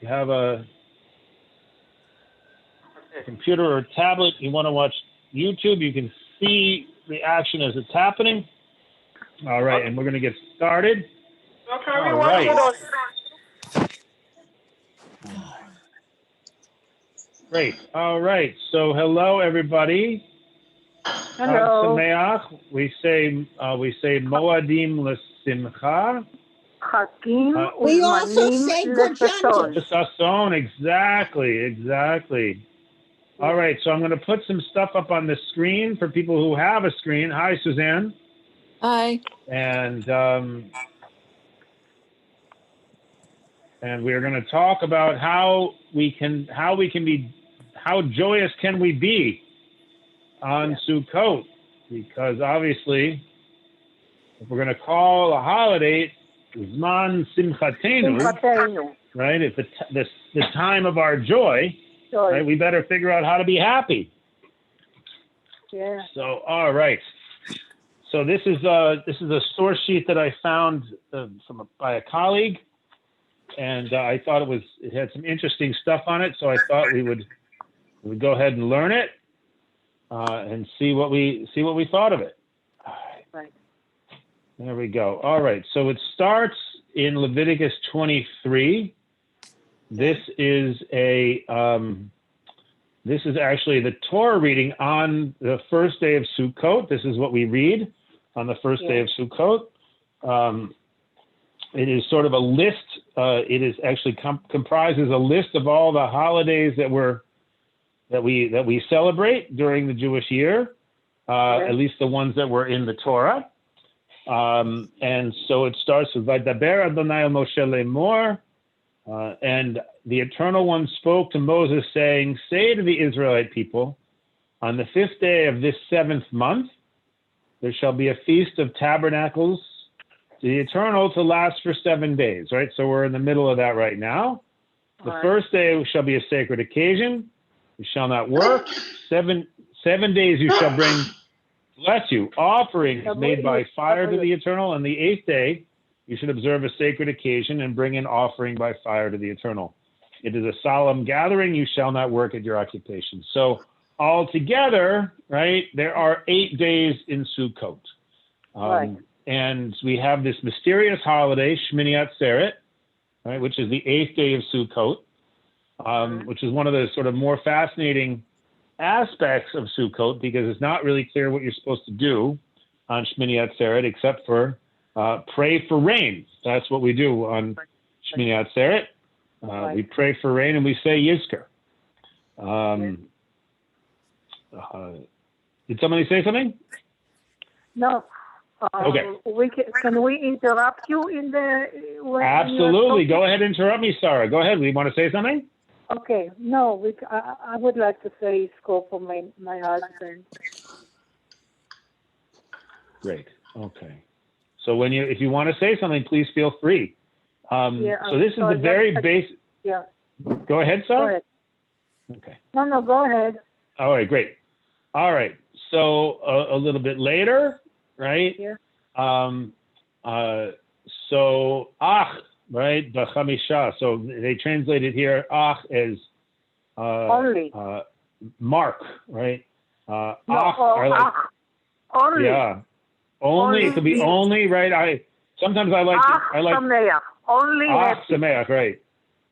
you have a computer or tablet, you want to watch YouTube, you can see the action as it's happening. All right, and we're going to get started. All right. Great. All right. So hello, everybody. Hello. We say Moadim L'Simcha. We also say good Sasson. Exactly. All right. So I'm going to put some stuff up on the screen for people who have a screen. Hi, Suzanne. Hi. And we're going to talk about how joyous can we be on Sukkot? Because obviously, if we're going to call a holiday Zman Simchatenu, right? It's the time of our joy, right? We better figure out how to be happy. Yeah. So, all right. So this is a source sheet that I found by a colleague, and I thought it had some interesting stuff on it. So I thought we would go ahead and learn it and see what we thought of it. All right. There we go. All right. So it starts in Leviticus 23. This is actually the Torah reading on the first day of Sukkot. This is what we read on the first day of Sukkot. It is sort of a list. It is actually comprises a list of all the holidays that we celebrate during the Jewish year, at least the ones that were in the Torah. And so it starts with Vaydaber Adonai el Moshe lemor, and the Eternal One spoke to Moses, saying, "Say to the Israelite people, on the 5th day of this 7th month, there shall be a feast of tabernacles to the Eternal to last for 7 days." Right. So we're in the middle of that right now. The first day shall be a sacred occasion. You shall not work. 7 days you shall bring, bless you, offerings made by fire to the Eternal. And the 8th day you should observe a sacred occasion and bring an offering by fire to the Eternal. It is a solemn gathering. You shall not work at your occupation. So altogether, right, there are 8 days in Sukkot. And we have this mysterious holiday, Shmini Atzeret, right, which is the 8th day of Sukkot. Which is one of the sort of more fascinating aspects of Sukkot, because it's not really clear what you're supposed to do on Shmini Atzeret except for pray for rain. That's what we do on Shmini Atzeret. We pray for rain and we say Yizkor. Did somebody say something? No. Okay. Can we interrupt you in the? Absolutely. Go ahead and interrupt me, Sarah. Go ahead. We want to say something? Okay. No, I would like to say Yizkor for my husband. Great. Okay. So if you want to say something, please feel free. So this is the very basic. Yeah. Go ahead, Sarah. Go ahead. Okay. No, go ahead. All right, great. All right. So a little bit later, right? Yeah. So Ach, right? B'chamisha. So they translated here Ach as only. Mark, right? Ach. Only. Yeah. Only. It could be only, right? Sometimes I like Sameach. Only Ach happy. Sameach, right?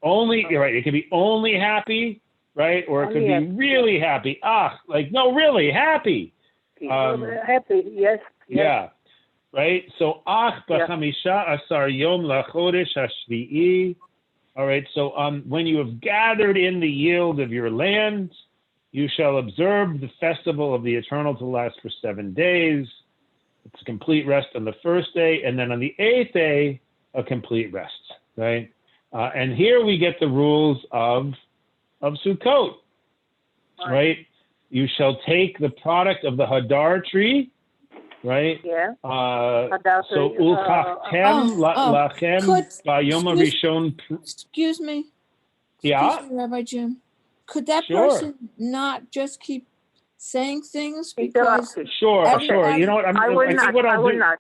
Only, right? It could be only happy, right? Or it could be really happy. Really happy. Happy, yes. Yeah, right? So, Ach b'chamisha asar yom lachodesh hashvi'i. All right, so when you have gathered in the yield of your land, you shall observe the festival of the Eternal to last for 7 days. It's a complete rest on the first day, and then on the 8th day, a complete rest, right? And here we get the rules of Sukkot, right? You shall take the product of the Hadar tree, right? Yeah. So ulchachtem lachem b'yom harishon. Excuse me. Yeah. Excuse me, Rabbi Jim. Could that Sure. person not just keep saying things because Sure. You know what? I will not.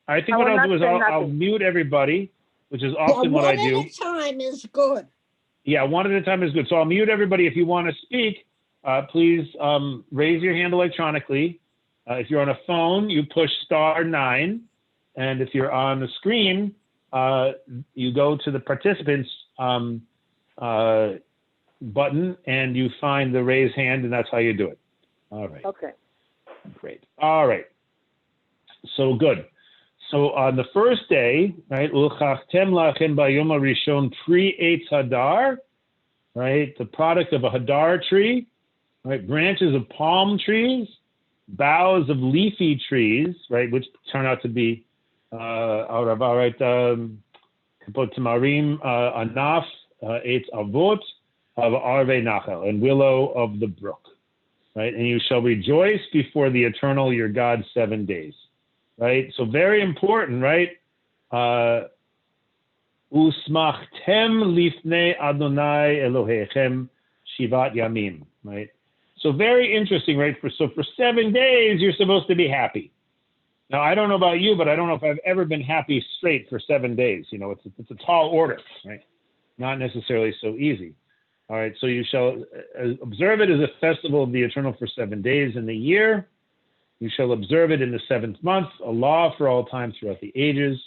I think what I'll do is I'll mute everybody, which is often what I do. One at a time is good. Yeah, one at a time is good. So I'll mute everybody. If you want to speak, please raise your hand electronically. If you're on a phone, you push *9. And if you're on the screen, you go to the participants button and you find the raise hand, and that's how you do it. All right. Okay. Great. All right. So good. So on the first day, right, Ulchachtem lachem bayom harishon pri eitz hadar, right, the product of a hadar tree, right, branches of palm trees, boughs of leafy trees, right, which turn out to be right, kapot tamarim, anaf, eitz avot, of arve nachal, and willow of the brook, right, and you shall rejoice before the eternal your God 7 days. Right, so very important, right? Usmachtem lifnei Adonai Elohechem shivat yamim, right? So very interesting, right? So for 7 days, you're supposed to be happy. Now, I don't know about you, but I don't know if I've ever been happy straight for 7 days. You know, it's a tall order, right? Not necessarily so easy. All right, so you shall observe it as a festival of the eternal for 7 days in the year. You shall observe it in the 7th month, a law for all time throughout the ages.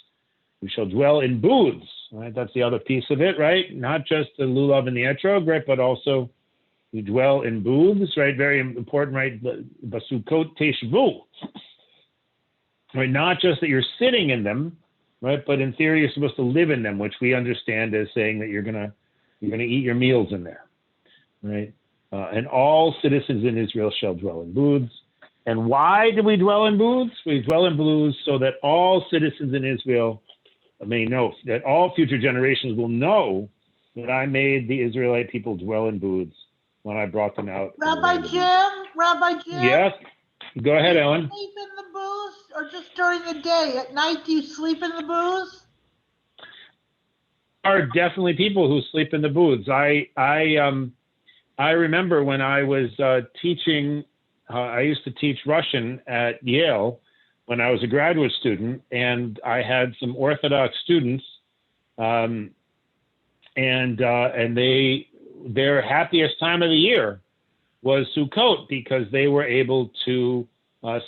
You shall dwell in booths, right? That's the other piece of it, right? Not just the lulav and the etrog, right? But also you dwell in booths, right? Very important, right? Basukot teshvu, right? Not just that you're sitting in them, right? But in theory, you're supposed to live in them, which we understand as saying that you're gonna eat your meals in there, right? And all citizens in Israel shall dwell in booths. And why do we dwell in booths? We dwell in booths so that all citizens in Israel may know, that all future generations will know that I made the Israelite people dwell in booths when I brought them out. Rabbi Jim? Yes? Go ahead, Ellen. Do you sleep in the booths or just during the day? At night, do you sleep in the booths? There are definitely people who sleep in the booths. I remember when I was teaching. I used to teach Russian at Yale when I was a graduate student, and I had some Orthodox students, and their happiest time of the year was Sukkot because they were able to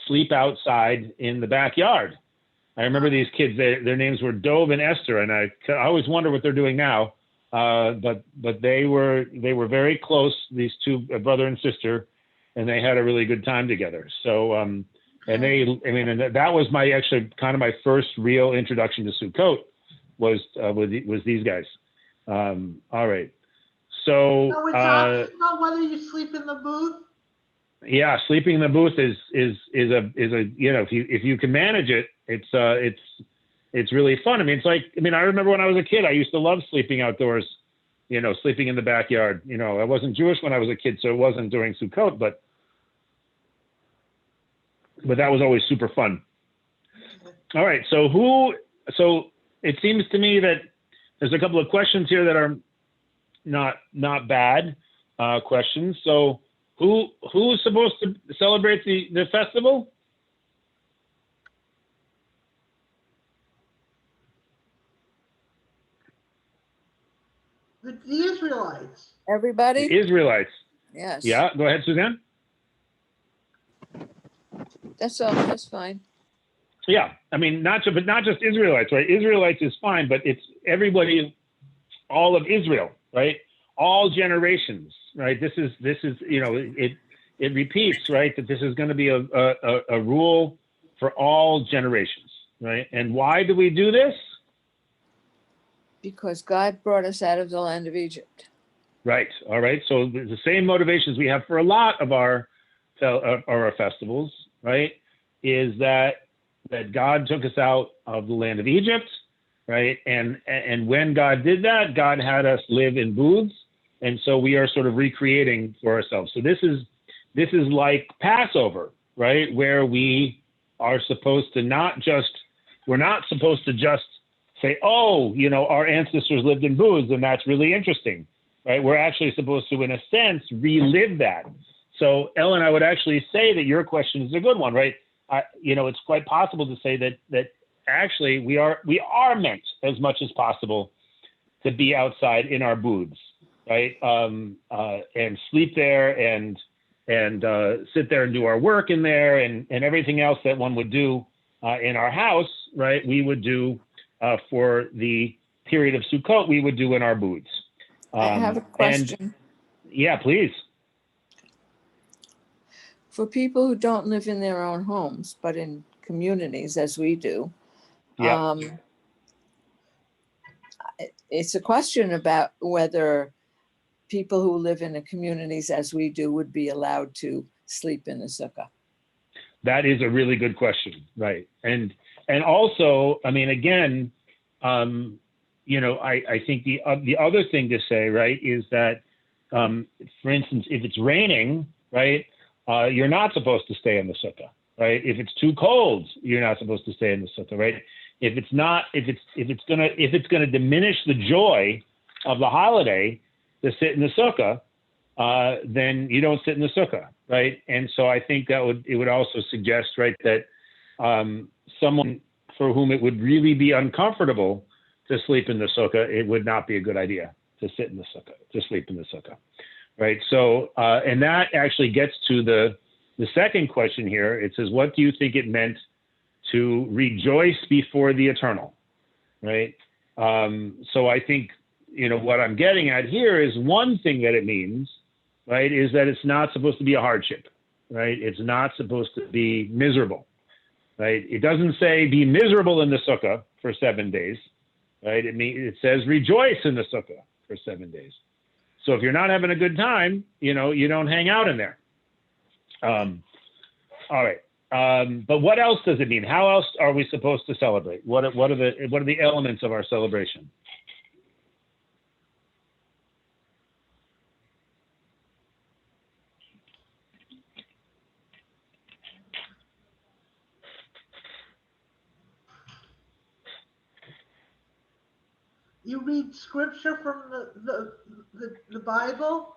sleep outside in the backyard. I remember these kids; their names were Dov and Esther, and I always wonder what they're doing now. But they were very close. These two, a brother and sister. And they had a really good time together. So, and that was my first real introduction to Sukkot was these guys. All right. So we're talking about whether you sleep in the booth. Yeah, sleeping in the booth is a if you can manage it, it's really fun. I remember when I was a kid, I used to love sleeping outdoors. Sleeping in the backyard. I wasn't Jewish when I was a kid, so it wasn't during Sukkot, but that was always super fun. All right, so it seems to me that there's a couple of questions here that are not bad questions. So who's supposed to celebrate the festival? The Israelites. Everybody? The Israelites. Yes. Yeah, go ahead, Suzanne. That's all. That's fine. Yeah, not just Israelites, right? Israelites is fine, but it's everybody, all of Israel, right? All generations, right? This is it repeats, right? That this is going to be a rule for all generations, right? And why do we do this? Because God brought us out of the land of Egypt. Right. All right. So the same motivations we have for a lot of our festivals, right, is that God took us out of the land of Egypt, right? And when God did that, God had us live in booths, and so we are sort of recreating for ourselves. So this is like Passover, right, where we are supposed to we're not supposed to just say, oh, our ancestors lived in booths, and that's really interesting, right? We're actually supposed to, in a sense, relive that. So, Ellen, I would actually say that your question is a good one, right? It's quite possible to say that actually we are meant as much as possible to be outside in our booths, right? And sleep there and sit there and do our work in there and everything else that one would do in our house, right? We would do for the period of Sukkot, we would do in our booths. I have a question. Yeah, please. For people who don't live in their own homes, but in communities as we do, Yeah. It's a question about whether people who live in the communities as we do would be allowed to sleep in the sukkah. That is a really good question, right? And also, I mean, again, I think the other thing to say, right, is that, for instance, if it's raining, right, you're not supposed to stay in the sukkah, right? If it's too cold, you're not supposed to stay in the sukkah, right? If it's gonna diminish the joy of the holiday to sit in the sukkah, then you don't sit in the sukkah, right? And so I think it would also suggest, right, that someone for whom it would really be uncomfortable to sleep in the sukkah, it would not be a good idea to sit in the sukkah, to sleep in the sukkah, right? So, and that actually gets to the second question here. It says, what do you think it meant to rejoice before the eternal, right? So I think, what I'm getting at here is one thing that it means, right, is that it's not supposed to be a hardship, right? It's not supposed to be miserable, right? It doesn't say be miserable in the sukkah for 7 days, right? It says rejoice in the sukkah for 7 days. So if you're not having a good time, you don't hang out in there. All right. But what else does it mean? How else are we supposed to celebrate? What are the elements of our celebration? You read scripture from the Bible?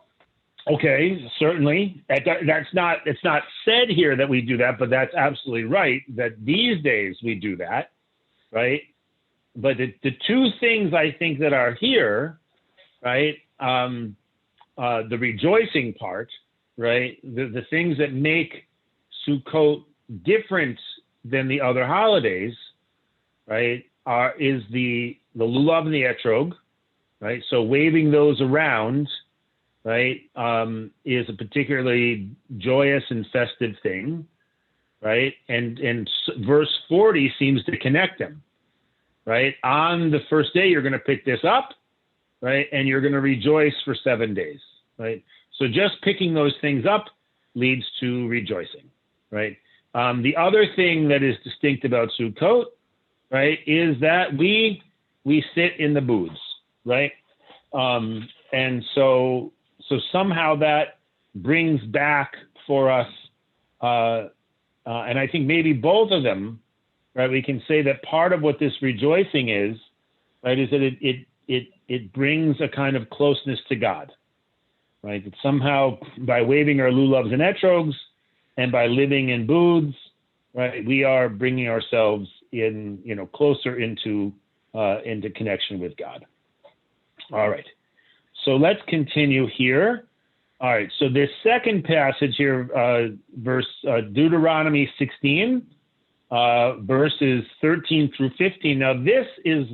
Okay, certainly. It's not said here that we do that, but that's absolutely right, that these days we do that, right? But the two things I think that are here, right, the rejoicing part, right, the things that make Sukkot different than the other holidays, right, is the lulav and the etrog, right? So waving those around, right, is a particularly joyous and festive thing, right? And verse 40 seems to connect them, right? On the first day, you're going to pick this up, right? And you're going to rejoice for 7 days, right? So just picking those things up leads to rejoicing, right? The other thing that is distinct about Sukkot, right, is that we sit in the booths, right? And so somehow that brings back for us, and I think maybe both of them, right? We can say that part of what this rejoicing is, right, is that it brings a kind of closeness to God, right? That somehow by waving our lulavs and etrogs and by living in booths, right, we are bringing ourselves in, closer into connection with God. All right. So let's continue here. All right. So this second passage here, Deuteronomy 16, verses 13 through 15. Now this is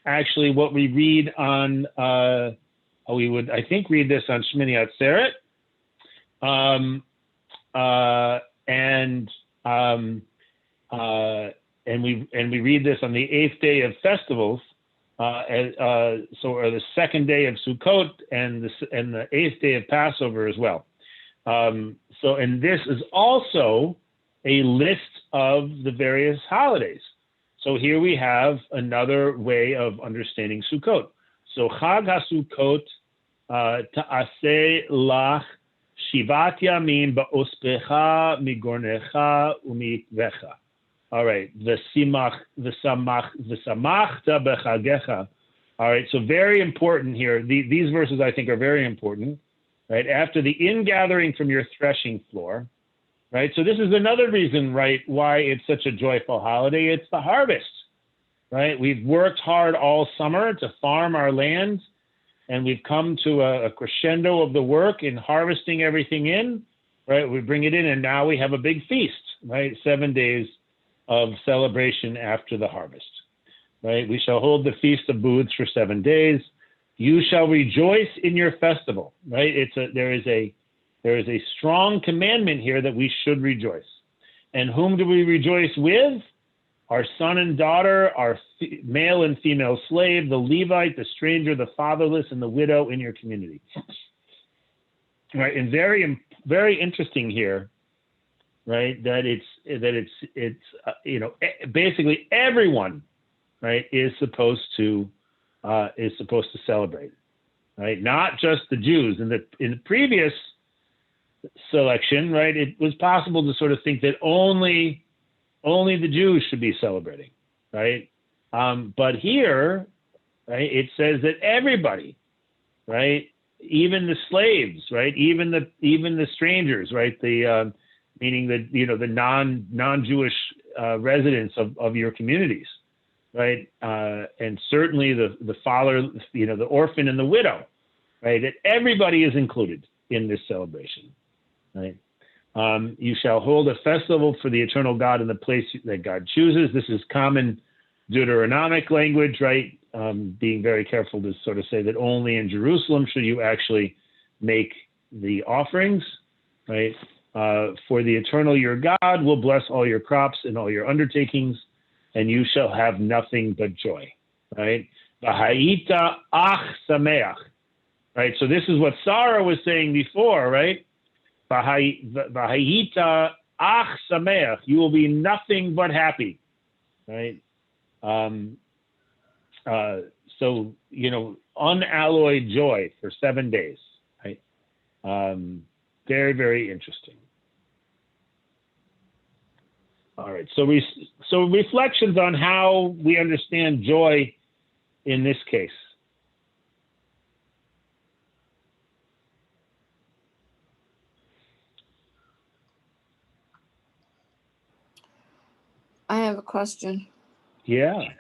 actually what we read on, we would, I think, read this on Shmini Atzeret. And we read this on the 8th day of festivals, or the second day of Sukkot and the 8th day of Passover as well. And this is also a list of the various holidays. So here we have another way of understanding Sukkot. So Chag HaSukkot ta'aseh lach shivat yamim ba'ospecha migornecha umikvecha. All right, v'samachta b'chagecha. All right, so very important here. These verses I think are very important, right? After the ingathering from your threshing floor, right? So this is another reason, right, why it's such a joyful holiday. It's the harvest, right? We've worked hard all summer to farm our land, and we've come to a crescendo of the work in harvesting everything in, right? We bring it in, and now we have a big feast, right? 7 days of celebration after the harvest, right? We shall hold the Feast of Booths for 7 days. You shall rejoice in your festival, right? There is a strong commandment here that we should rejoice. And whom do we rejoice with? Our son and daughter, our male and female slave, the Levite, the stranger, the fatherless, and the widow in your community. Right, and very, very interesting here, right? That it's basically everyone, right, is supposed to celebrate, right? Not just the Jews. In the previous selection, right, it was possible to sort of think that only the Jews should be celebrating, right? But here, right, it says that everybody, right, even the slaves, right, even the strangers, right, meaning that the non-Jewish residents of your communities, right, and certainly the father, the orphan and the widow, right, that everybody is included in this celebration, right? You shall hold a festival for the eternal God in the place that God chooses. This is common Deuteronomic language, right? Being very careful to sort of say that only in Jerusalem should you actually make the offerings, right? For the eternal your God will bless all your crops and all your undertakings, and you shall have nothing but joy, right? V'hayita ach sameach, right? So this is what Sarah was saying before, right? V'hayita ach sameach, you will be nothing but happy, right? So, unalloyed joy for 7 days, right? Very, very interesting. All right, so reflections on how we understand joy in this case. I have a question. Yeah.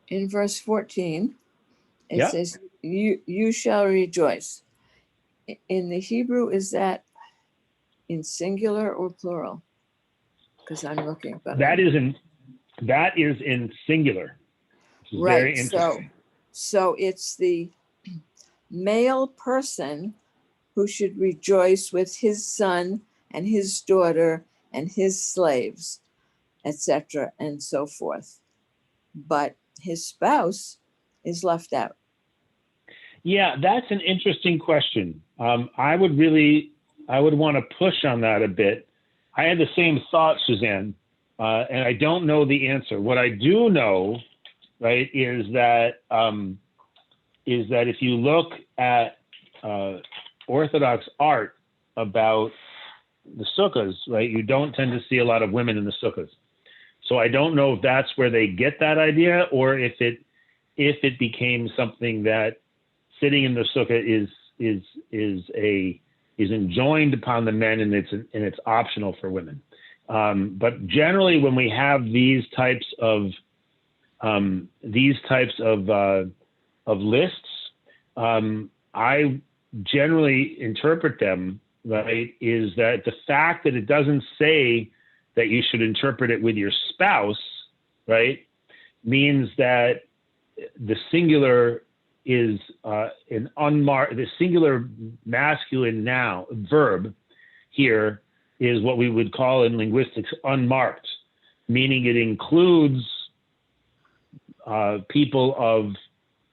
In verse 14, it Yeah. says, you shall rejoice. In the Hebrew, is that in singular or plural? Because I'm looking. But that is in singular. Right. Very interesting. So it's the male person who should rejoice with his son and his daughter and his slaves, etc., and so forth. But his spouse is left out. Yeah, that's an interesting question. I would want to push on that a bit. I had the same thought, Suzanne, and I don't know the answer. What I do know, right, is that if you look at Orthodox art about the sukkahs, right, you don't tend to see a lot of women in the sukkahs. So I don't know if that's where they get that idea, or if it became something that sitting in the sukkah is enjoined upon the men, and it's optional for women. But generally, when we have these types of lists, I generally interpret them, right, is that the fact that it doesn't say that you should interpret it with your spouse, right, means that the singular is the singular masculine verb here is what we would call in linguistics unmarked, meaning it includes people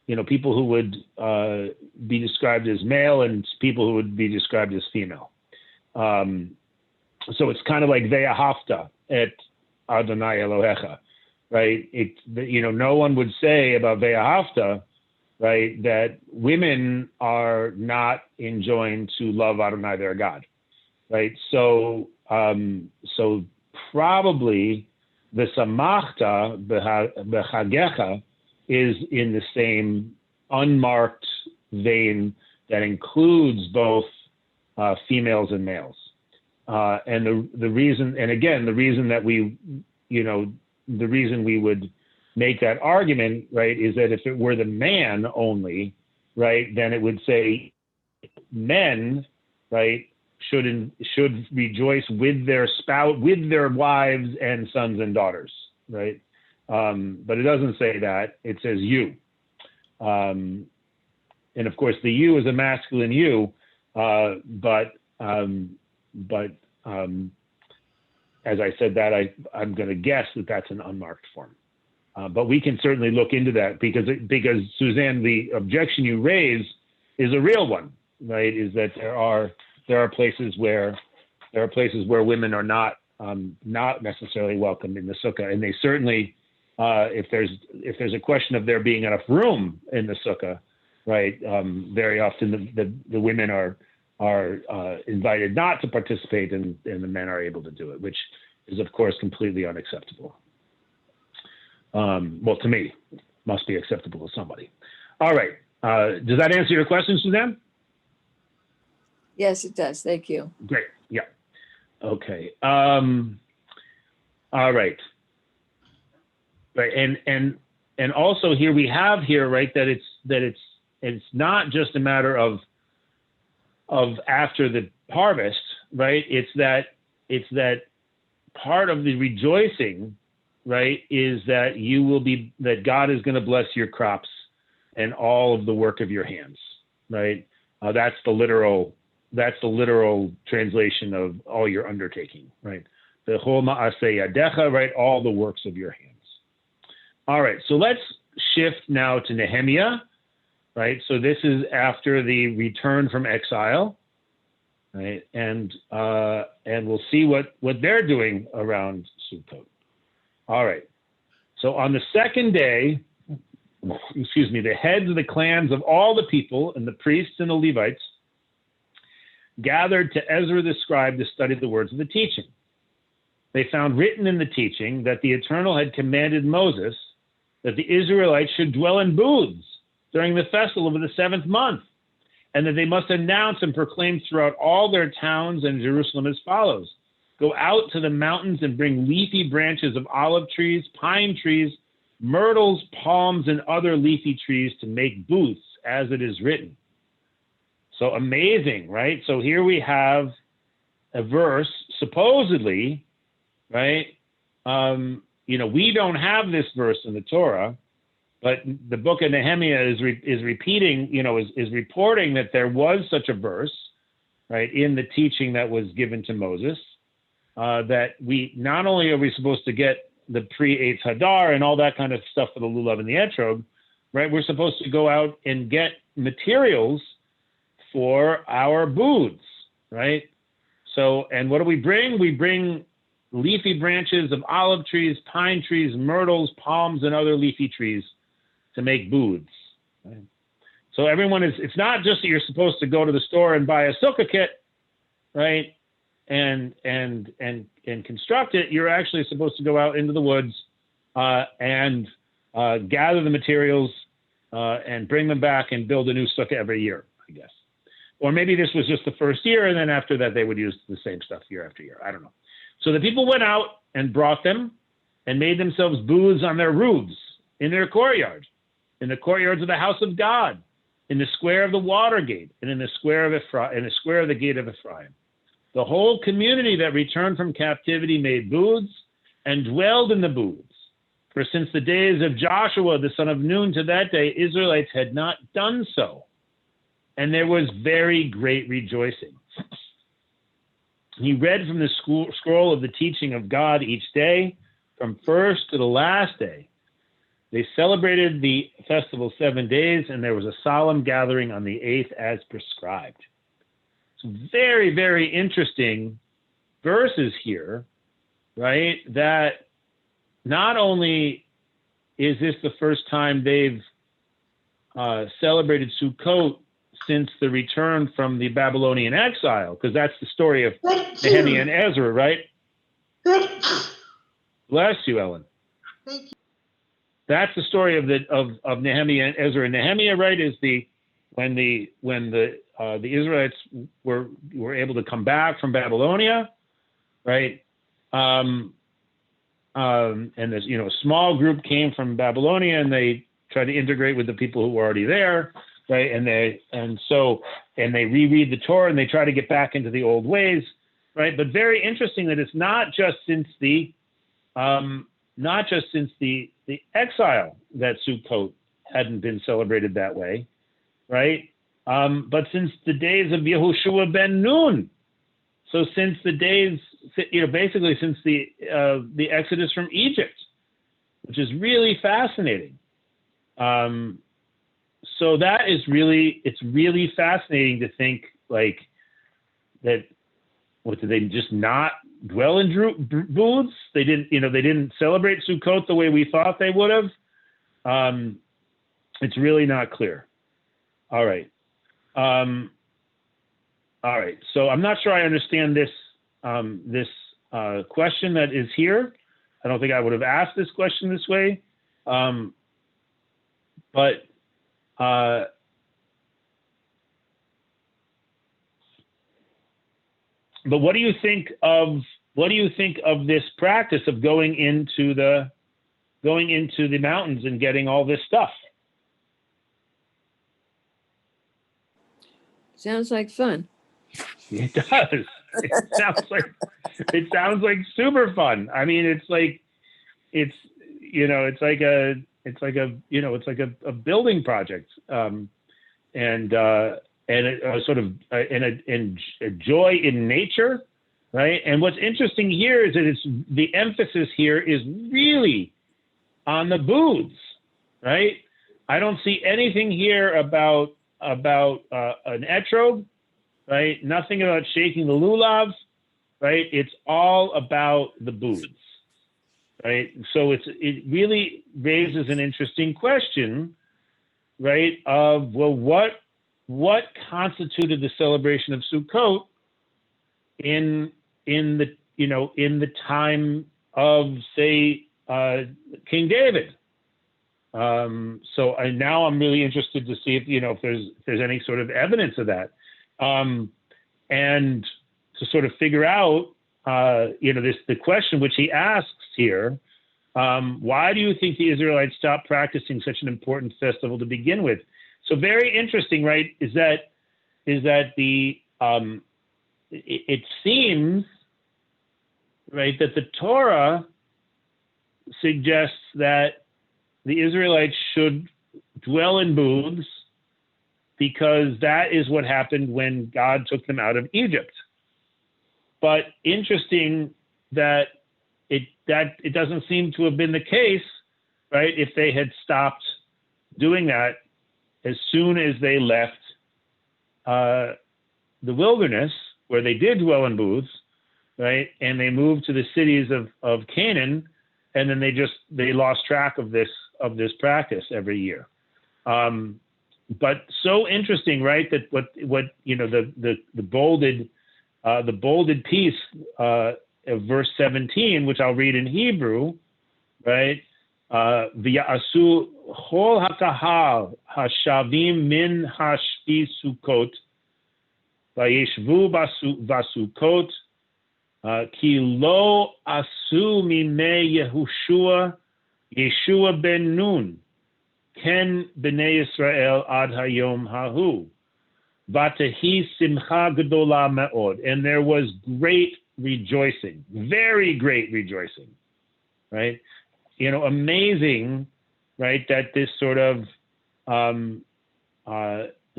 who would be described as male and people who would be described as female. So it's kind of like ve'ahavta et Adonai Elohecha, right? No one would say about ve'ahavta, right, that women are not enjoined to love Adonai their God, right? So probably the samachta b'chagecha is in the same unmarked vein that includes both females and males. And the reason we would make that argument, right, is that if it were the man only, right, then it would say men, right, should rejoice with their spouse, with their wives and sons and daughters, right? But it doesn't say that. It says you. And of course, the you is a masculine you, but as I said that, I'm going to guess that that's an unmarked form. But we can certainly look into that because Suzanne, the objection you raise is a real one, right? Is that there are places where women are not necessarily welcome in the sukkah, and they certainly, if there's a question of there being enough room in the sukkah, right? Very often the women are invited not to participate, and the men are able to do it, which is of course completely unacceptable. Well, to me, must be acceptable to somebody. All right. Does that answer your question, Suzanne? Yes, it does. Thank you. Great. Yeah. Okay. All right. Right. And also here we have here, right, that it's not just a matter of after the harvest, right? It's that part of the rejoicing, right, is that that God is going to bless your crops and all of the work of your hands, right? That's the literal translation of all your undertaking, right? The whole ma'aseh yadecha, right? All the works of your hands. All right, so let's shift now to Nehemiah, right? So this is after the return from exile, right? And we'll see what they're doing around Sukkot. All right. So on the second day, the heads of the clans of all the people and the priests and the Levites gathered to Ezra the scribe to study the words of the teaching. They found written in the teaching that the Eternal had commanded Moses that the Israelites should dwell in booths during the festival of the 7th month, and that they must announce and proclaim throughout all their towns and Jerusalem as follows: go out to the mountains and bring leafy branches of olive trees, pine trees, myrtles, palms, and other leafy trees to make booths, as it is written. So amazing, right? So here we have a verse, supposedly, right? We don't have this verse in the Torah, but the book of Nehemiah is repeating, is reporting that there was such a verse, right, in the teaching that was given to Moses. That we not only are we supposed to get the pre-8th Hadar and all that kind of stuff for the lulav and the etrog, right? We're supposed to go out and get materials for our booths, right? So, and what do we bring? We bring leafy branches of olive trees, pine trees, myrtles, palms, and other leafy trees to make booths. Right? So it's not just that you're supposed to go to the store and buy a sukkah kit, right? And construct it. You're actually supposed to go out into the woods and gather the materials and bring them back and build a new sukkah every year, I guess. Or maybe this was just the first year, and then after that they would use the same stuff year after year. I don't know. So the people went out and brought them and made themselves booths on their roofs, in their courtyards, in the courtyards of the house of God, in the square of the water gate, and in the square of the gate of Ephraim. The whole community that returned from captivity made booths and dwelled in the booths. For since the days of Joshua, the son of Nun, to that day, Israelites had not done so. And there was very great rejoicing. He read from the scroll of the teaching of God each day, from first to the last day. They celebrated the festival 7 days, and there was a solemn gathering on the 8th as prescribed. So very, very interesting verses here, right? That not only is this the first time they've celebrated Sukkot since the return from the Babylonian exile, because that's the story of Nehemiah and Ezra, right? Bless you, Ellen. Thank you. That's the story of Nehemiah and Ezra. And Nehemiah, right, is when the Israelites were able to come back from Babylonia, right? And this, a small group came from Babylonia, and they tried to integrate with the people who were already there. right? And they reread the Torah and they try to get back into the old ways, right? But very interesting that it's not just since the exile that Sukkot hadn't been celebrated that way, right? But since the days of Yehoshua ben Nun. So since the days, basically since the Exodus from Egypt, which is really fascinating. So that is it's really fascinating to think like that. What, did they just not dwell in booths? They didn't celebrate Sukkot the way we thought they would have. It's really not clear. All right. All right. So I'm not sure I understand this question that is here. I don't think I would have asked this question this way. But what do you think of this practice of going into the mountains and getting all this stuff? Sounds like fun. It does. It sounds like super fun. I mean, it's like a building project, and a sort of and a joy in nature, right? And what's interesting here is that the emphasis here is really on the booths, right? I don't see anything here about an etrog, right? Nothing about shaking the lulav, right? It's all about the booths, right? So it really raises an interesting question, right? Of, well, what constituted the celebration of Sukkot in the time of, say, King David? So now I'm really interested to see if there's any sort of evidence of that, and to sort of figure out the question which he asks here. Why do you think the Israelites stopped practicing such an important festival to begin with? So very interesting, right? Is that it seems, right, that the Torah suggests that the Israelites should dwell in booths because that is what happened when God took them out of Egypt. But interesting that it doesn't seem to have been the case, right? If they had stopped doing that as soon as they left the wilderness, where they did dwell in booths, right? And they moved to the cities of Canaan, and then they lost track of this practice every year. But so interesting, right? That what the bolded piece of verse 17, which I'll read in Hebrew, right? V'ya'asu chol hakahal hashavim min hashpi Sukkot v'yeshvu basukot ki lo asu mimei Yeshua ben Nun ken b'nei Yisrael ad hayom hahu v'tehi simcha gedola me'od, and there was great rejoicing, very great rejoicing, right? Amazing, right? That this sort of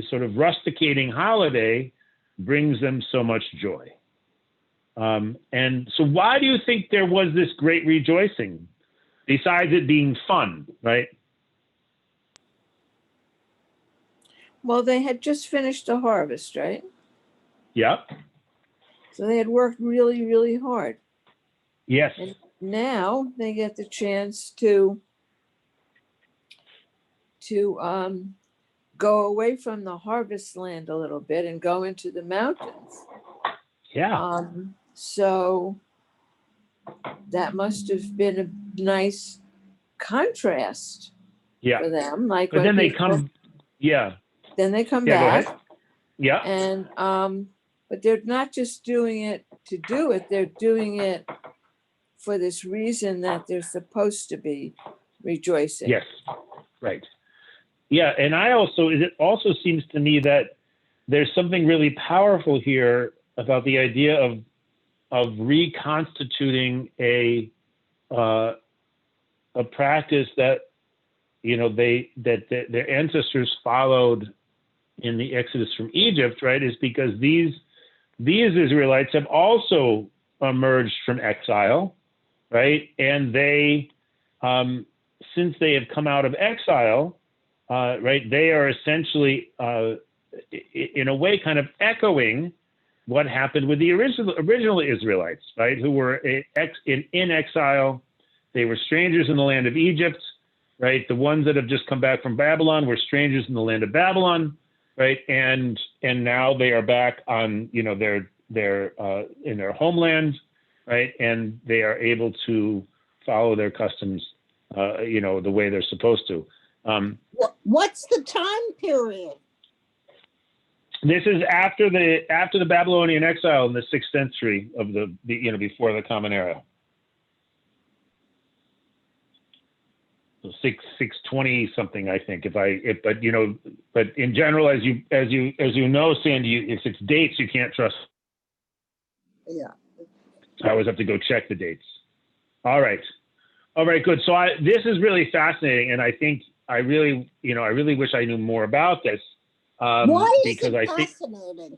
rusticating holiday brings them so much joy. And so why do you think there was this great rejoicing, besides it being fun, right? Well, they had just finished a harvest, right? Yeah. So they had worked really, really hard. Yes. And now they get the chance to go away from the harvest land a little bit and go into the mountains. Yeah. So that must have been a nice contrast for them. Like, but then they come. Yeah. Then they come back. Go ahead. Yeah. And but they're not just doing it to do it; they're doing it for this reason that they're supposed to be rejoicing. Yes. Right. Yeah, and it also seems to me that there's something really powerful here about the idea of reconstituting a practice that their ancestors followed in the Exodus from Egypt, right? Is because these Israelites have also emerged from exile, right? And they, since they have come out of exile, right, they are essentially, in a way, kind of echoing what happened with the original Israelites, right, who were in exile. They were strangers in the land of Egypt, right? The ones that have just come back from Babylon were strangers in the land of Babylon, right? And now they are back on, their in their homeland, right? And they are able to follow their customs, the way they're supposed to. What's the time period? This is after the Babylonian exile in the 6th century of before the Common Era. So 620 something, I think. But in general, as you know, Sandy, if it's dates, you can't trust. Yeah. I always have to go check the dates. All right, good. So this is really fascinating, and I think I really wish I knew more about this. Why is it fascinating?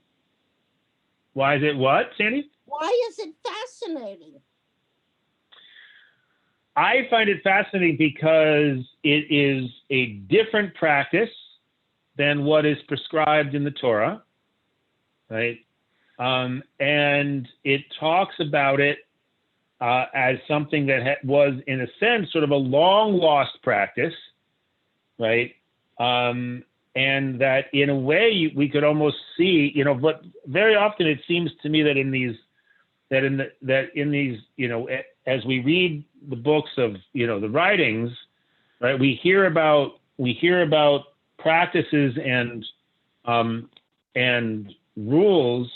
Why is it what, Sandy? Why is it fascinating? I find it fascinating because it is a different practice than what is prescribed in the Torah, right? And it talks about it as something that was, in a sense, sort of a long lost practice, right? And that, in a way, we could almost see, but very often it seems to me that in these, as we read the books of, the writings, right, we hear about practices and rules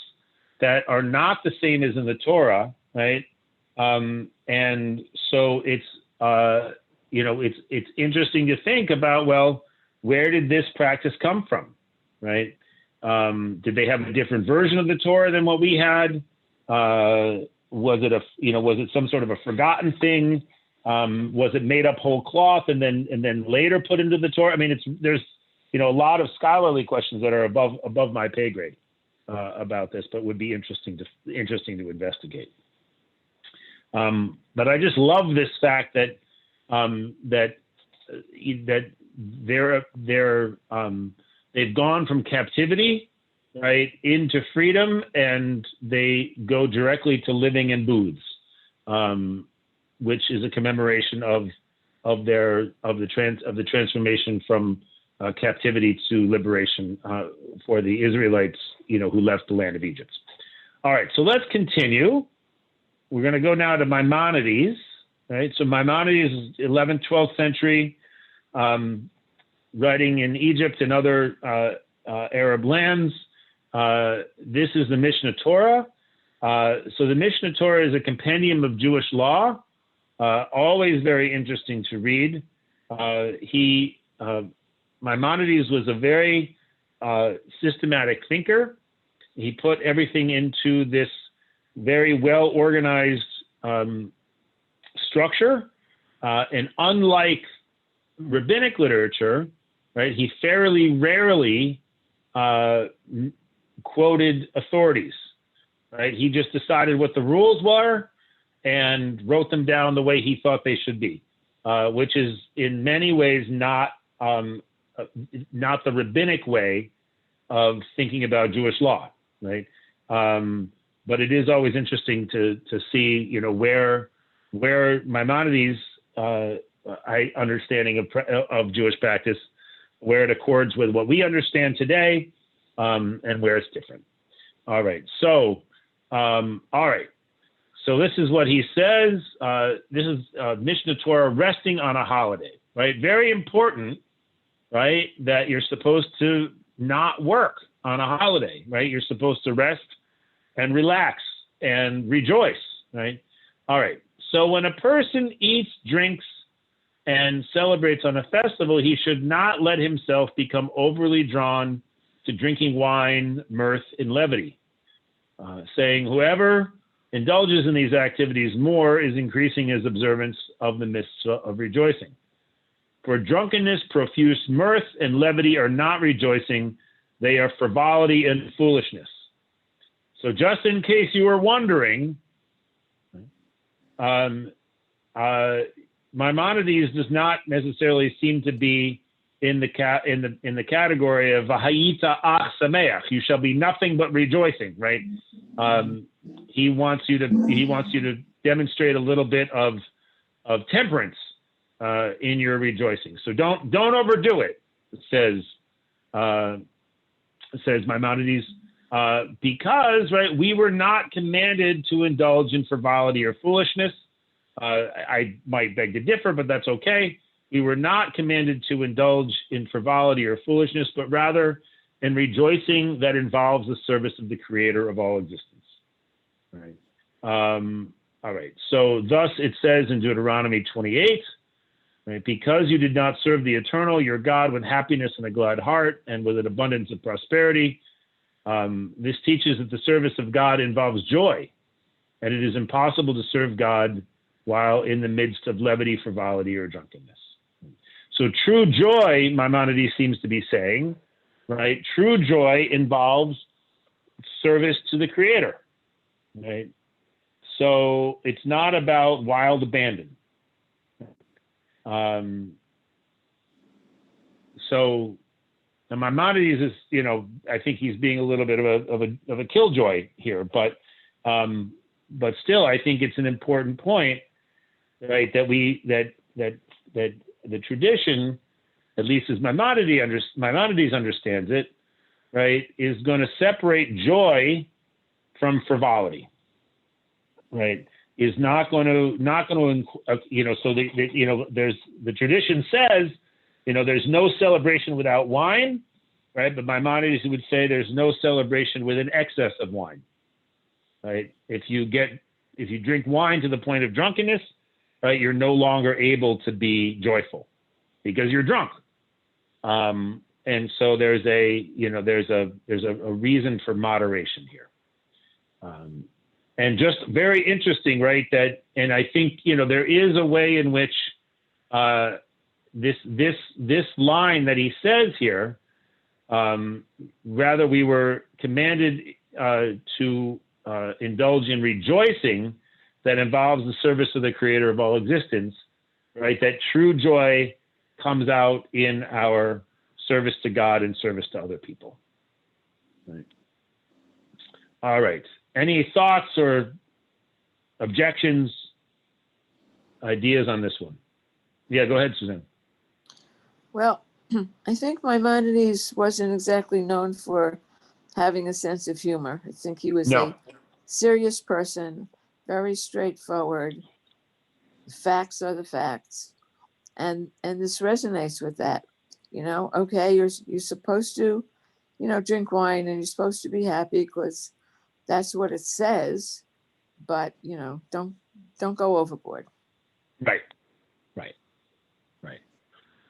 that are not the same as in the Torah, right? And so it's interesting to think about, well, where did this practice come from, right? Did they have a different version of the Torah than what we had? Was it some sort of a forgotten thing? Was it made up whole cloth and then later put into the Torah? I mean, there's a lot of scholarly questions that are above my pay grade about this, but would be interesting to investigate. But I just love this fact that they've gone from captivity, right, into freedom, and they go directly to living in booths, which is a commemoration of the transformation from captivity to liberation for the Israelites, who left the land of Egypt. All right, so let's continue. We're going to go now to Maimonides, right? So Maimonides is 11th, 12th century, writing in Egypt and other Arab lands. This is the Mishnah Torah. So the Mishnah Torah is a compendium of Jewish law, always very interesting to read. Maimonides was a very systematic thinker. He put everything into this very well-organized structure. And unlike rabbinic literature, right, he fairly rarely quoted authorities, right? He just decided what the rules were and wrote them down the way he thought they should be, which is in many ways not the rabbinic way of thinking about Jewish law, right? But it is always interesting to see, where Maimonides' understanding of Jewish practice, where it accords with what we understand today, and where it's different. All right. So this is what he says. This is Mishnah Torah, resting on a holiday, right? Very important, right? That you're supposed to not work on a holiday, right? You're supposed to rest and relax and rejoice, right? All right. So when a person eats, drinks, and celebrates on a festival, he should not let himself become overly drawn to drinking wine, mirth, and levity, saying, whoever indulges in these activities more is increasing his observance of the mitzvah of rejoicing. For drunkenness, profuse mirth, and levity are not rejoicing. They are frivolity and foolishness. So just in case you were wondering, Maimonides does not necessarily seem to be in the category of v'hayita ach sameach. You shall be nothing but rejoicing, right? He wants you to demonstrate a little bit of temperance in your rejoicing. So don't overdo it. Says Maimonides, because right, we were not commanded to indulge in frivolity or foolishness. I might beg to differ, but that's okay. We were not commanded to indulge in frivolity or foolishness, but rather in rejoicing that involves the service of the Creator of all existence. All right. All right. So thus it says in Deuteronomy 28, right, because you did not serve the Eternal, your God, with happiness and a glad heart and with an abundance of prosperity. This teaches that the service of God involves joy, and it is impossible to serve God while in the midst of levity, frivolity, or drunkenness. So true joy, Maimonides seems to be saying, right? True joy involves service to the Creator, right? So it's not about wild abandon. So Maimonides is, I think he's being a little bit of a killjoy here, but still, I think it's an important point, right? That the tradition, at least as Maimonides understands it, right, is going to separate joy from frivolity, right? Is not going to so there's the tradition says, there's no celebration without wine, right? But Maimonides would say there's no celebration with an excess of wine, right? If you drink wine to the point of drunkenness, right, you're no longer able to be joyful because you're drunk. And so there's a reason for moderation here. And just very interesting, right? And I think, there is a way in which this line that he says here, rather we were commanded to indulge in rejoicing that involves the service of the Creator of all existence, right? That true joy comes out in our service to God and service to other people. Right. All right. Any thoughts or objections, ideas on this one? Yeah, go ahead, Suzanne. Well, I think Maimonides wasn't exactly known for having a sense of humor. I think he was a serious person, very straightforward. The facts are the facts. And this resonates with that. Okay, you're supposed to, drink wine and you're supposed to be happy because that's what it says, but don't go overboard. Right.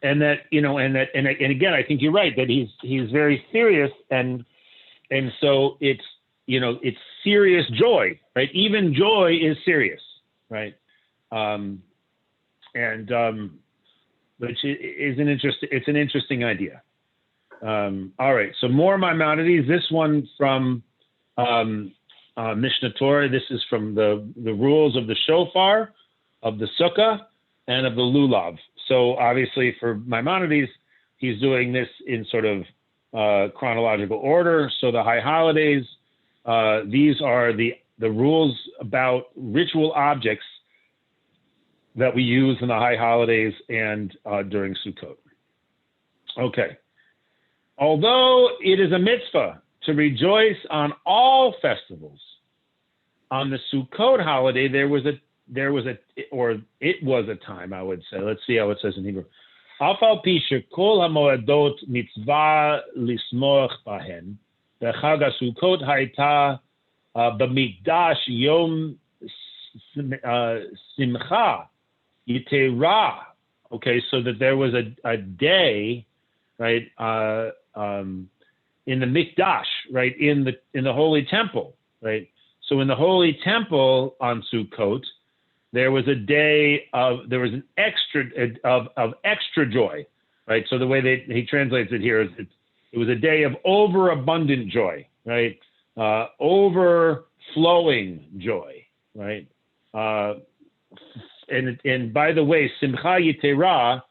And that, and again, I think you're right that he's very serious, and so it's serious joy, right? Even joy is serious, right? Which is it's an interesting idea. All right, so more Maimonides. This one from Mishnah Torah. This is from the rules of the shofar, of the sukkah, and of the lulav. So obviously for Maimonides, he's doing this in sort of chronological order. So the high holidays, these are the rules about ritual objects that we use in the high holidays and during Sukkot. Okay. Although it is a mitzvah to rejoice on all festivals, on the Sukkot holiday, it was a time, I would say. Let's see how it says in Hebrew. Af al pi shekol hamoedot mitzvah lismoch bahen, v'chag haSukkot hayta b'mikdash yom simcha yitera Okay, so that there was a day, right, in the Mikdash, right, in the Holy Temple, right. So in the Holy Temple on Sukkot, there was a day there was an extra of extra joy, right. So the way he translates it here is it was a day of overabundant joy, right, overflowing joy, right. And by the way, Simcha Yetera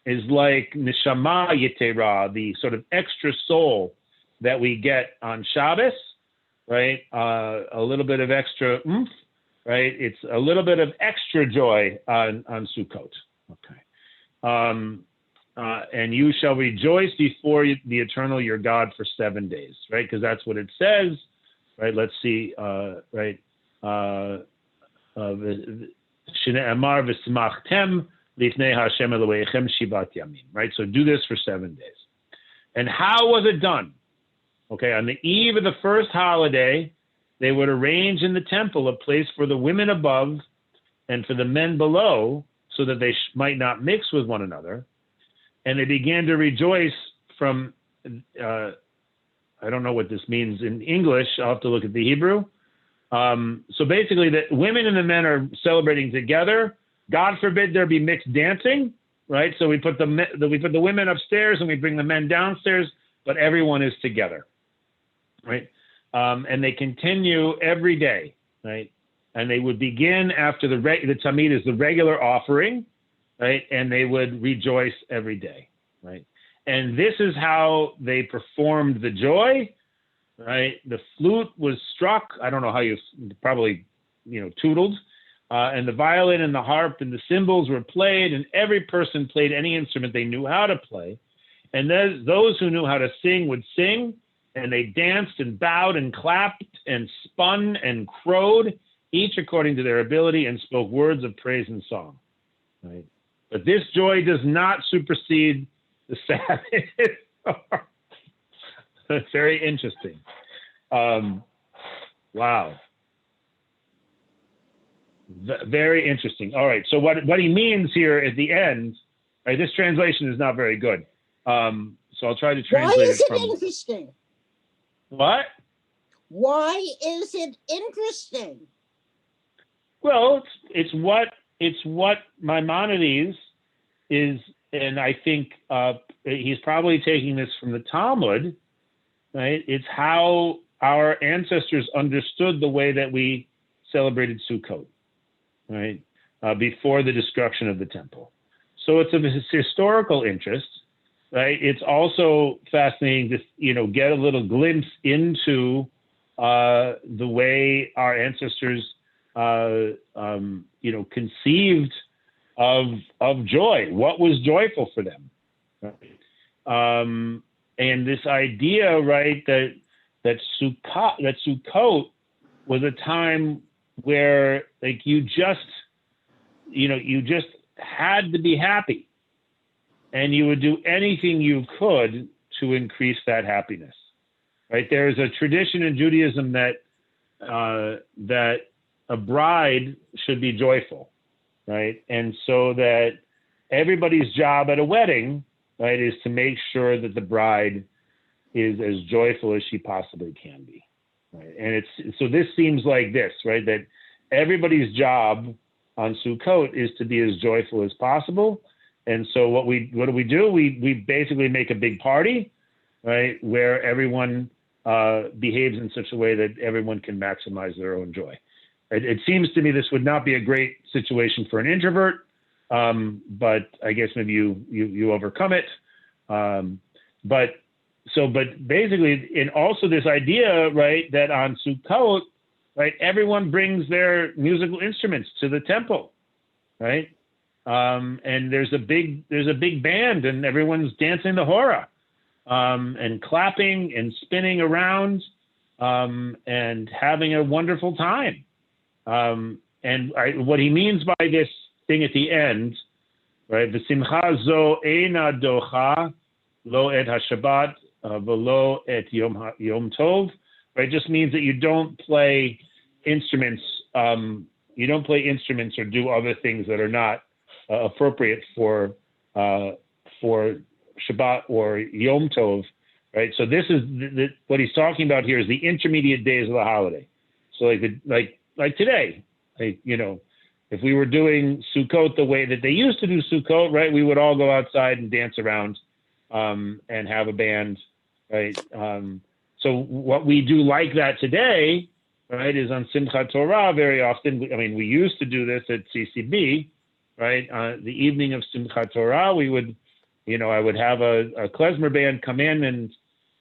is like Neshama Yetera, the sort of extra soul that we get on Shabbos, right? A little bit of extra oomph, right? It's a little bit of extra joy on Sukkot. Okay. And you shall rejoice before the eternal your God for 7 days, right? Because that's what it says, right? Let's see, right? Shne'amar v'simachtem lifnei Hashem Elohechem shivat yamim, right? So do this for 7 days. And how was it done? Okay, on the eve of the first holiday, they would arrange in the temple a place for the women above and for the men below, so that they might not mix with one another. And they began to rejoice from, I don't know what this means in English. I'll have to look at the Hebrew. So basically, the women and the men are celebrating together. God forbid there be mixed dancing, right? So we put the women upstairs and we bring the men downstairs, but everyone is together, right? And they continue every day, right? And they would begin after the tamid is the regular offering, right? And they would rejoice every day, right? And this is how they performed the joy. Right, the flute was struck. I don't know how you probably, tootled, and the violin and the harp and the cymbals were played, and every person played any instrument they knew how to play. And those who knew how to sing would sing, and they danced and bowed and clapped and spun and crowed, each according to their ability, and spoke words of praise and song. Right, but this joy does not supersede the Sabbath. That's very interesting. Wow. Very interesting. All right. So what he means here at the end, right, this translation is not very good. So I'll try to translate Why is it from. interesting? What? Why is it interesting? Well, it's what Maimonides is, and I think he's probably taking this from the Talmud. Right? It's how our ancestors understood the way that we celebrated Sukkot, right? Before the destruction of the temple. So it's of historical interest, right? It's also fascinating to, get a little glimpse into the way our ancestors, conceived of joy. What was joyful for them, right? And this idea, right, that Sukkot was a time where, like, you just had to be happy, and you would do anything you could to increase that happiness, right? There is a tradition in Judaism that a bride should be joyful, right? And so that everybody's job at a wedding, right, is to make sure that the bride is as joyful as she possibly can be, right? And so this seems like this, right, that everybody's job on Sukkot is to be as joyful as possible. And so what do we do? We basically make a big party, right, where everyone behaves in such a way that everyone can maximize their own joy. It seems to me this would not be a great situation for an introvert. But I guess maybe you overcome it. But basically, and also this idea, right, that on Sukkot, right, everyone brings their musical instruments to the temple, right? And there's a big band, and everyone's dancing the hora, and clapping and spinning around, and having a wonderful time. What he means by this thing at the end, right? V'simcha zo eina docha lo et haShabbat v'lo et yom tov, right? Just means that you don't play instruments. You don't play instruments or do other things that are not appropriate for for Shabbat or Yom Tov, right? So this is what he's talking about here is the intermediate days of the holiday. So like today, if we were doing Sukkot the way that they used to do Sukkot, right, we would all go outside and dance around and have a band, right? So what we do like that today, right, is on Simchat Torah very often. We used to do this at CCB, right? The evening of Simchat Torah, we would, I would have a klezmer band come in and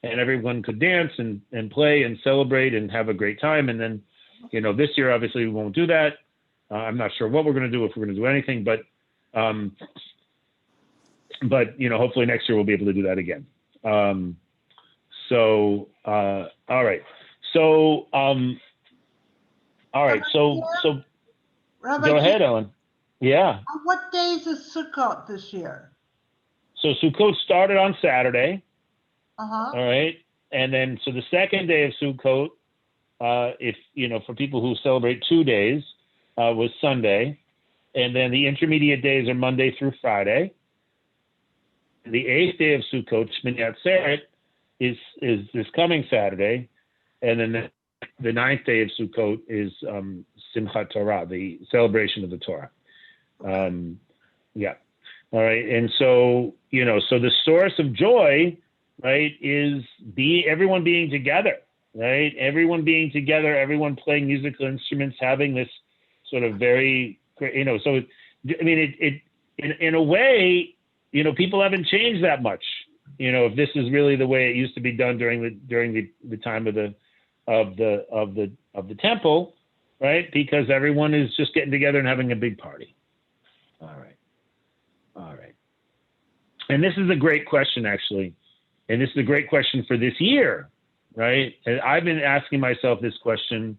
everyone could dance and play and celebrate and have a great time. And then, this year, obviously, we won't do that. I'm not sure what we're going to do, if we're going to do anything, but hopefully next year we'll be able to do that again. All right. So, Rabbi go ahead, Pierre, Ellen. Yeah. on what days is Sukkot this year? So Sukkot started on Saturday. Uh-huh. All right. And then, so the second day of Sukkot, for people who celebrate 2 days, was Sunday. And then the intermediate days are Monday through Friday. The 8th day of Sukkot, Shmini Atzeret, is this coming Saturday. And then the 9th day of Sukkot is Simchat Torah, the celebration of the Torah. Yeah. All right. And so, so the source of joy, right, is everyone being together, right? Everyone being together, everyone playing musical instruments, having this sort of very, so, in a way, people haven't changed that much, if this is really the way it used to be done during the time of the temple, right? Because everyone is just getting together and having a big party. All right. And this is a great question, actually. And this is a great question for this year, right? And I've been asking myself this question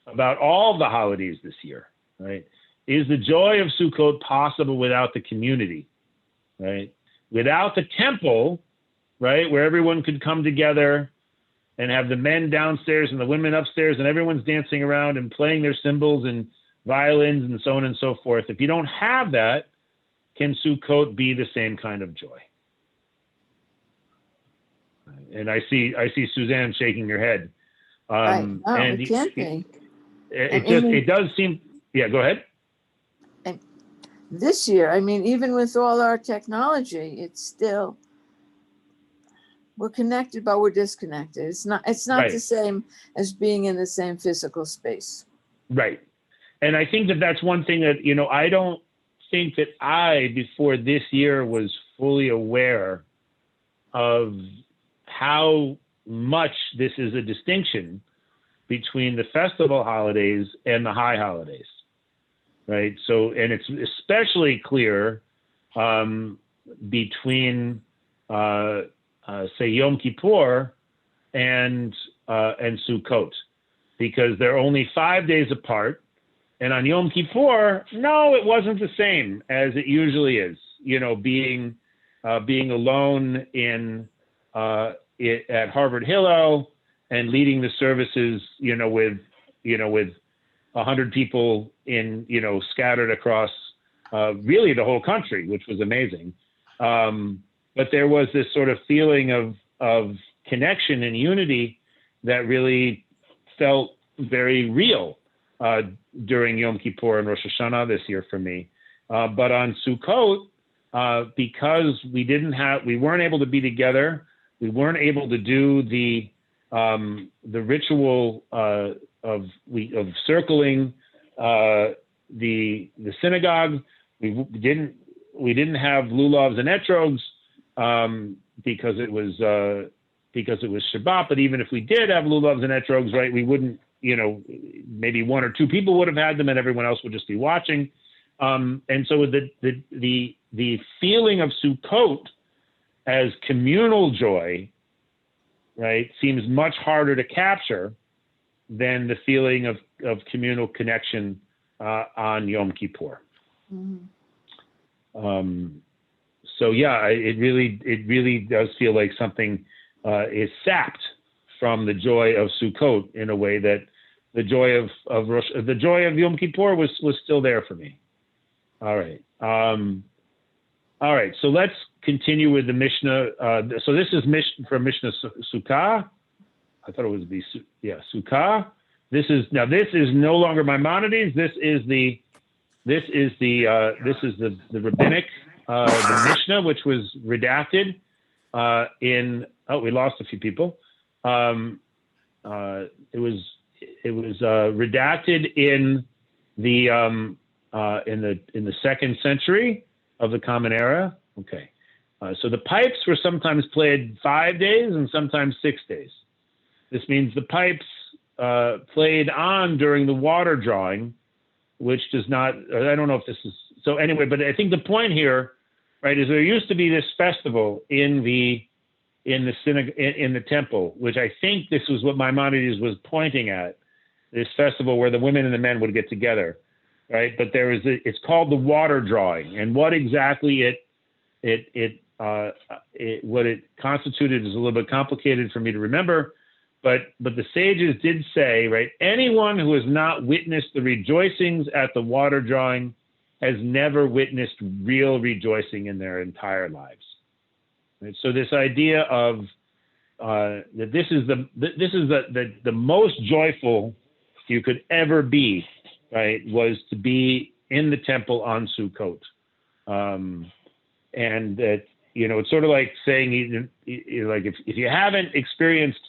about all the holidays this year, right? Is the joy of Sukkot possible without the community, right? Without the temple, right, where everyone could come together and have the men downstairs and the women upstairs and everyone's dancing around and playing their cymbals and violins and so on and so forth. If you don't have that, can Sukkot be the same kind of joy? And I see Suzanne shaking her head. No, it can't be. It does seem. Yeah, go ahead. This year, even with all our technology, it's still, we're connected, but we're disconnected. It's not Right. the same as being in the same physical space. Right. And I think that's one thing that, I don't think that before this year, was fully aware of how much this is a distinction between the festival holidays and the high holidays, right? So, and it's especially clear between, say, Yom Kippur and Sukkot, because they're only 5 days apart. And on Yom Kippur, no, it wasn't the same as it usually is. Being alone at Harvard Hillel and leading the services, with 100 people scattered across really the whole country, which was amazing. But there was this sort of feeling of connection and unity that really felt very real during Yom Kippur and Rosh Hashanah this year for me. But on Sukkot, because we weren't able to be together, we weren't able to do the ritual of circling the synagogue. We didn't have lulavs and etrogs because it was Shabbat. But even if we did have lulavs and etrogs, right, we wouldn't. Maybe one or two people would have had them, and everyone else would just be watching. And so the feeling of Sukkot as communal joy, right, seems much harder to capture than the feeling of communal connection on Yom Kippur. Mm-hmm. So yeah, it really does feel like something is sapped from the joy of Sukkot in a way that the joy of Yom Kippur was still there for me. All right. All right, so let's continue with the Mishnah. So this is from Mishnah Sukkah. I thought it was Sukkah. This is no longer Maimonides. This is the rabbinic the Mishnah, which was redacted in. Oh, we lost a few people. It was redacted in the 2nd century of the Common Era. Okay, so the pipes were sometimes played 5 days and sometimes 6 days. This means the pipes played on during the water drawing, which does not. I don't know if this is so. Anyway, but I think the point here, right, is there used to be this festival in the synagogue, in the temple, which I think this was what Maimonides was pointing at. This festival where the women and the men would get together, right? But it's called the water drawing, and what exactly what it constituted is a little bit complicated for me to remember. But the sages did say, right, anyone who has not witnessed the rejoicings at the water drawing has never witnessed real rejoicing in their entire lives. Right? So this idea of that this is the most joyful you could ever be, right, was to be in the temple on Sukkot, and that it's sort of like saying like if you haven't experienced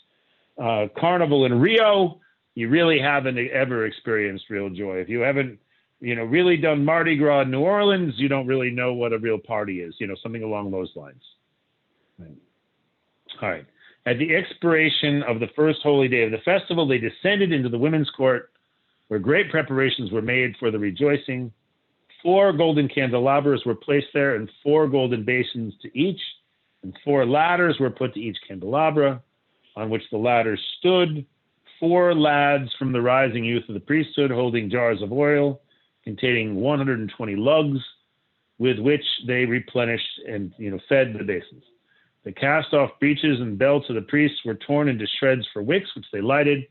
Carnival in Rio, you really haven't ever experienced real joy. If you haven't, really done Mardi Gras in New Orleans, you don't really know what a real party is, something along those lines. Right. All right. At the expiration of the first holy day of the festival, they descended into the women's court, where great preparations were made for the rejoicing. 4 golden candelabras were placed there, and 4 golden basins to each, and 4 ladders were put to each candelabra, on which the ladders stood. 4 lads from the rising youth of the priesthood, holding jars of oil containing 120 lugs, with which they replenished and fed the basins. The cast-off breeches and belts of the priests were torn into shreds for wicks, which they lighted.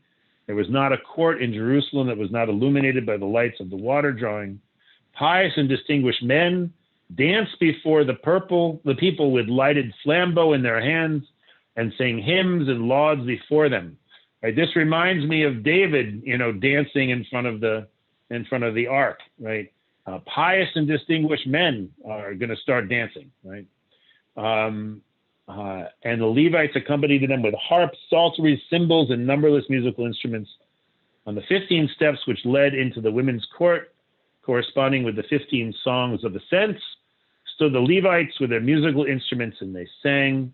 There was not a court in Jerusalem that was not illuminated by the lights of the water drawing. Pious and distinguished men danced before the people with lighted flambeaux in their hands, and sang hymns and lauds before them. Right? This reminds me of David, dancing in front of the ark. Right? Pious and distinguished men are going to start dancing. Right? And the Levites accompanied them with harps, psalteries, cymbals, and numberless musical instruments. On the 15 steps which led into the women's court, corresponding with the 15 songs of ascents, stood the Levites with their musical instruments, and they sang.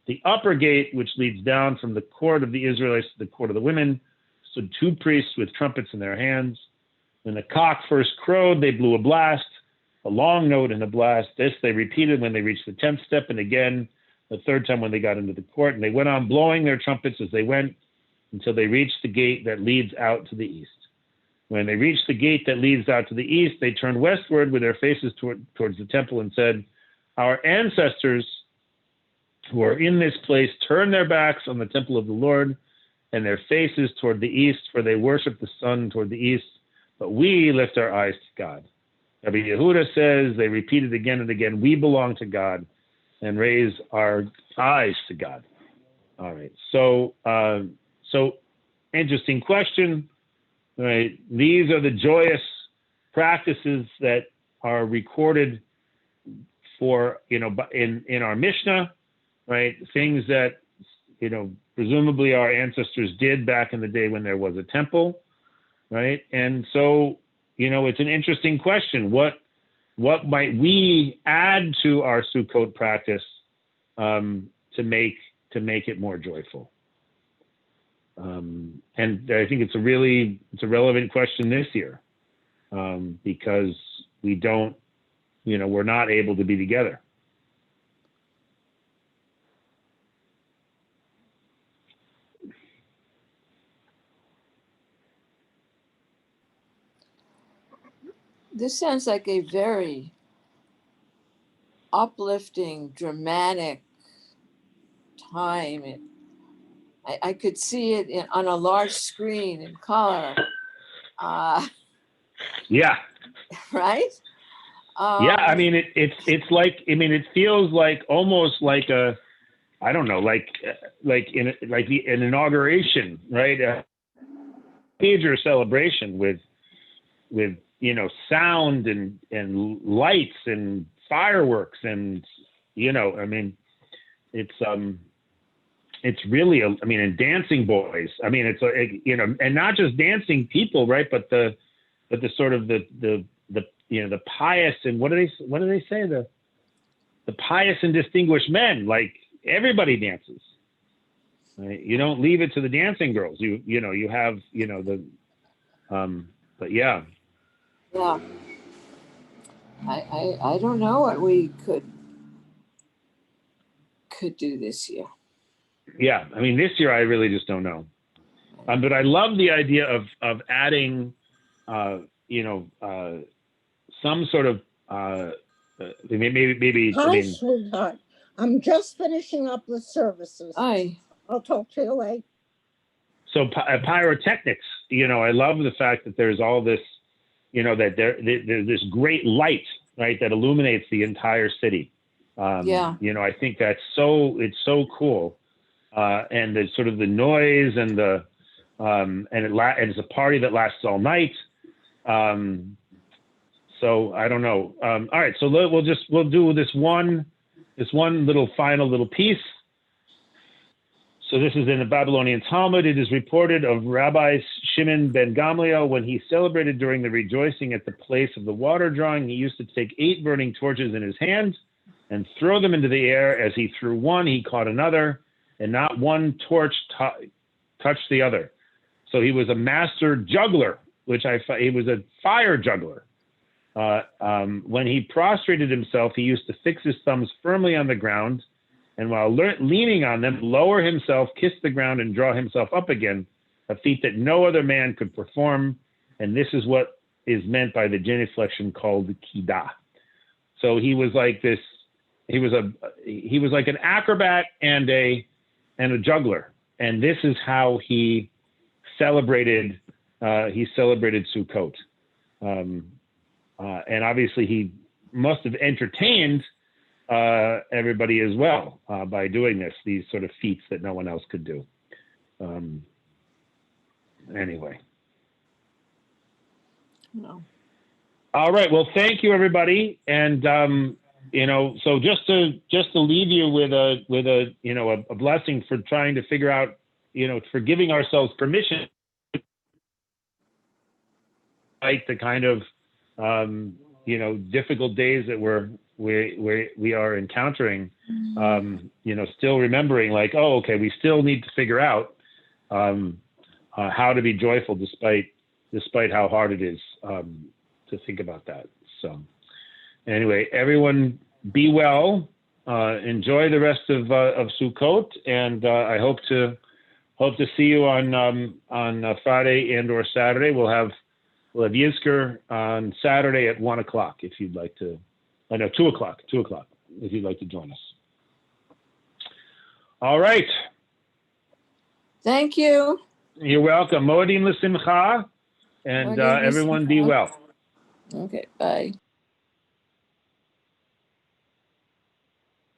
The upper gate, which leads down from the court of the Israelites to the court of the women, stood 2 priests with trumpets in their hands. When the cock first crowed, they blew a blast, a long note and a blast. This they repeated when they reached the 10th step, and again the 3rd time when they got into the court. And they went on blowing their trumpets as they went until they reached the gate that leads out to the east. When they reached the gate that leads out to the east, they turned westward with their faces towards the temple and said, "Our ancestors who are in this place turn their backs on the temple of the Lord and their faces toward the east, for they worship the sun toward the east, but we lift our eyes to God." Rabbi Yehuda says, they repeated again and again, "We belong to God and raise our eyes to God." All right. So interesting question. Right. These are the joyous practices that are recorded for, in our Mishnah, right? Things that, presumably our ancestors did back in the day when there was a temple, right? And so, it's an interesting question. What might we add to our Sukkot practice to make it more joyful? And I think it's a relevant question this year because we're not able to be together. This sounds like a very uplifting, dramatic time. I could see it on a large screen in color. Yeah. Right? Yeah, I mean, it's like, I mean, it feels like almost like a, I don't know, like an inauguration, right? A major celebration with sound and lights and fireworks and I mean, it's really I mean, and dancing boys. I mean, it's and not just dancing people, right? But the sort of the pious, and what do they say, the pious and distinguished men, like everybody dances. Right? You don't leave it to the dancing girls. You have but yeah. Yeah. I don't know what we could do this year. Yeah, I mean, this year I really just don't know. But I love the idea of adding, some sort of maybe. Hi, I mean, sweetheart. I'm just finishing up the services. Aye. I'll talk to you later. so pyrotechnics. I love the fact that there's all this, that there's this great light, right, that illuminates the entire city. Yeah. I think it's so cool, and the sort of the noise and the and it's a party that lasts all night. So I don't know. All right, so we'll do this one little final little piece. So this is in the Babylonian Talmud. It is reported of Rabbi Shimon ben Gamliel, when he celebrated during the rejoicing at the place of the water drawing, he used to take 8 burning torches in his hand and throw them into the air. As he threw one, he caught another, and not one torch touched the other. So he was a master juggler, he was a fire juggler. When he prostrated himself, he used to fix his thumbs firmly on the ground, and while leaning on them, lower himself, kiss the ground, and draw himself up again, a feat that no other man could perform. And this is what is meant by the genuflection called kidah. So he was like this. He was like an acrobat and a juggler, and this is how he celebrated. He celebrated Sukkot, and obviously he must have entertained everybody as well by doing these sort of feats that no one else could do. Anyway. No. All right. Well, thank you, everybody. And so just to leave you with a blessing for trying to figure out, for giving ourselves permission, like the kind of difficult days that we are encountering, still remembering, like, oh, okay, we still need to figure out how to be joyful despite how hard it is to think about that. So anyway, everyone be well, enjoy the rest of Sukkot, and I hope to see you on Friday and or Saturday. We'll have Yizkor on Saturday at 1:00 if you'd like to. I know 2:00 if you'd like to join us. All right. Thank you. You're welcome. Moedim l'simcha, and Moedim everyone be l'simcha. well. Okay, bye.